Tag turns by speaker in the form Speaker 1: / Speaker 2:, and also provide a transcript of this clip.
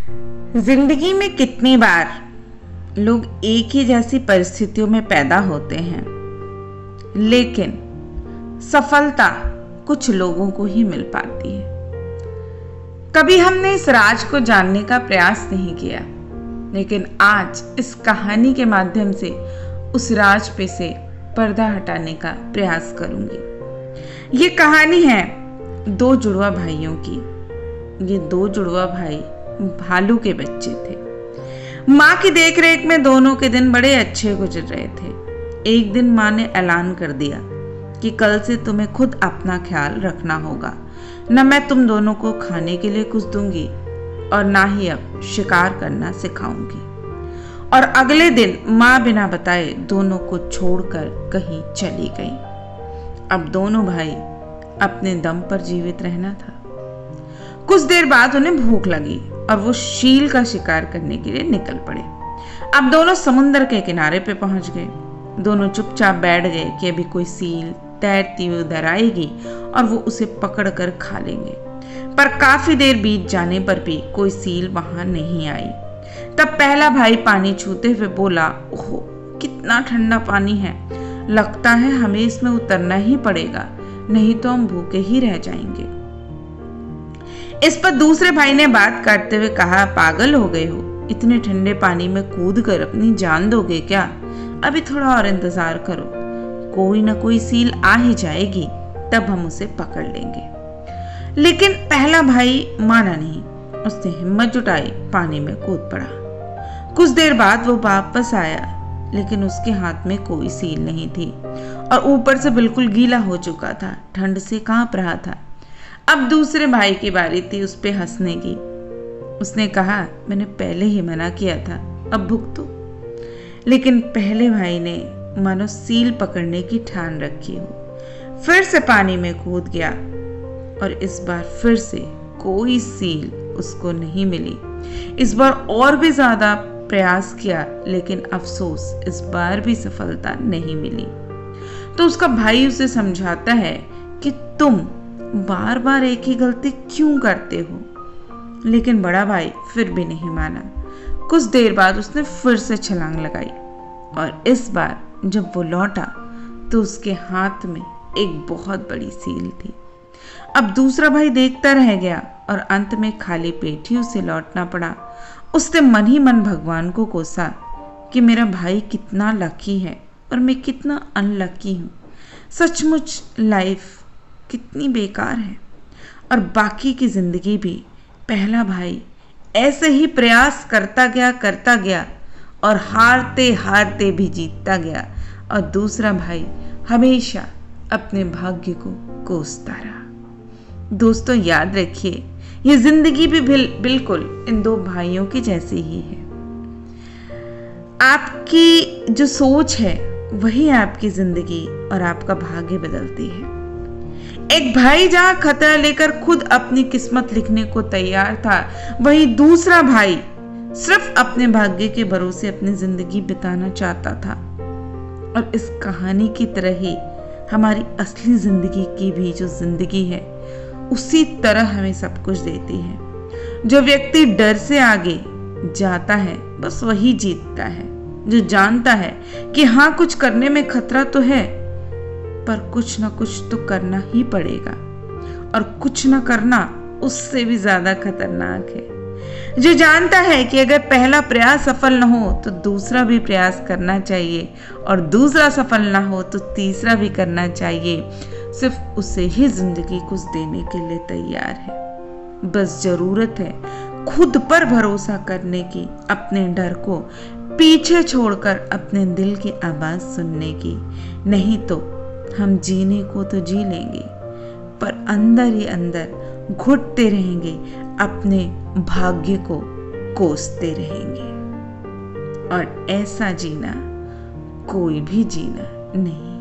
Speaker 1: जिंदगी में कितनी बार लोग एक ही जैसी परिस्थितियों में पैदा होते हैं, लेकिन सफलता कुछ लोगों को ही मिल पाती है। कभी हमने इस राज को जानने का प्रयास नहीं किया, लेकिन आज इस कहानी के माध्यम से उस राज पे से पर्दा हटाने का प्रयास करूंगी। ये कहानी है दो जुड़वा भाइयों की। ये दो जुड़वा भाई भालू के बच्चे थे। माँ की देखरेख में दोनों के दिन बड़े अच्छे गुजर रहे थे। एक दिन माँ ने ऐलान कर दिया कि कल से तुम्हें खुद अपना ख्याल रखना होगा। न मैं तुम दोनों को खाने के लिए कुछ दूंगी और ना ही अब शिकार करना सिखाऊंगी। और अगले दिन माँ बिना बताए दोनों को छोड़कर कहीं चली गई। अब दोनों भाई अपने दम पर जीवित रहना था। कुछ देर बाद उन्हें भूख लगी और वो शील का शिकार करने के लिए निकल पड़े। अब दोनों समुद्र के किनारे पे पहुंच गए। दोनों चुपचाप बैठ गए कि अभी कोई सील तैरती हुई उधर आएगी और वो उसे पकड़कर खा लेंगे। पर काफी देर बीत जाने पर भी कोई सील वहां नहीं आई। तब पहला भाई पानी छूते हुए बोला, ओहो कितना ठंडा पानी है, लगता है हमें इसमें उतरना ही पड़ेगा, नहीं तो हम भूखे ही रह जाएंगे। इस पर दूसरे भाई ने बात काटते हुए कहा, पागल हो गए हो, इतने ठंडे पानी में कूद कर अपनी जान दोगे क्या? अभी थोड़ा और इंतजार करो, कोई ना कोई सील आ ही जाएगी, तब हम उसे पकड़ लेंगे। लेकिन पहला भाई माना नहीं। उसने हिम्मत जुटाई, पानी में कूद पड़ा। कुछ देर बाद वो वापस आया, लेकिन उसके हाथ में कोई सील नहीं थी और ऊपर से बिल्कुल गीला हो चुका था, ठंड से कांप रहा था। अब दूसरे भाई की बारी थी उस पे हंसने की। उसने कहा, मैंने पहले ही मना किया था, अब भुगतो। लेकिन पहले भाई ने मानो सील पकड़ने की ठान रखी हो, फिर से पानी में कूद गया और इस बार फिर से कोई सील उसको नहीं मिली। इस बार और भी ज्यादा प्रयास किया, लेकिन अफसोस इस बार भी सफलता नहीं मिली। तो उसका भाई उसे समझाता है कि तुम बार बार एक ही गलती क्यों करते हो? लेकिन बड़ा भाई फिर भी नहीं माना। कुछ देर बाद उसने फिर से छलांग लगाई और इस बार जब वो लौटा तो उसके हाथ में एक बहुत बड़ी सील थी। अब दूसरा भाई देखता रह गया और अंत में खाली पेट ही उसे लौटना पड़ा। उसने मन ही मन भगवान को कोसा कि मेरा भाई कितना लकी है और मैं कितना अनलकी हूँ। सचमुच लाइफ कितनी बेकार है। और बाकी की जिंदगी भी पहला भाई ऐसे ही प्रयास करता गया और हारते हारते भी जीतता गया, और दूसरा भाई हमेशा अपने भाग्य को कोसता रहा। दोस्तों याद रखिए, ये जिंदगी भी बिल्कुल इन दो भाइयों की जैसी ही है। आपकी जो सोच है वही आपकी जिंदगी और आपका भाग्य बदलती है। एक भाई जहां खतरा लेकर खुद अपनी किस्मत लिखने को तैयार था, वहीं दूसरा भाई सिर्फ अपने भाग्य के भरोसे अपनी जिंदगी बिताना चाहता था। और इस कहानी की तरह ही हमारी असली जिंदगी की भी जो जिंदगी है उसी तरह हमें सब कुछ देती है। जो व्यक्ति डर से आगे जाता है बस वही जीतता है। जो जानता है कि हाँ कुछ करने में खतरा तो है, पर कुछ ना कुछ तो करना ही पड़ेगा, और कुछ ना करना उससे भी ज्यादा खतरनाक है। जो जानता है कि अगर पहला प्रयास सफल न हो तो दूसरा भी प्रयास करना चाहिए, और दूसरा सफल ना हो तो तीसरा भी करना चाहिए, सिर्फ उसे ही जिंदगी कुछ देने के लिए तैयार है। बस जरूरत है खुद पर भरोसा करने की, अपने डर को पीछे छोड़कर अपने दिल की आवाज सुनने की। नहीं तो हम जीने को तो जी लेंगे, पर अंदर ही अंदर घुटते रहेंगे, अपने भाग्य को कोसते रहेंगे। और ऐसा जीना कोई भी जीना नहीं।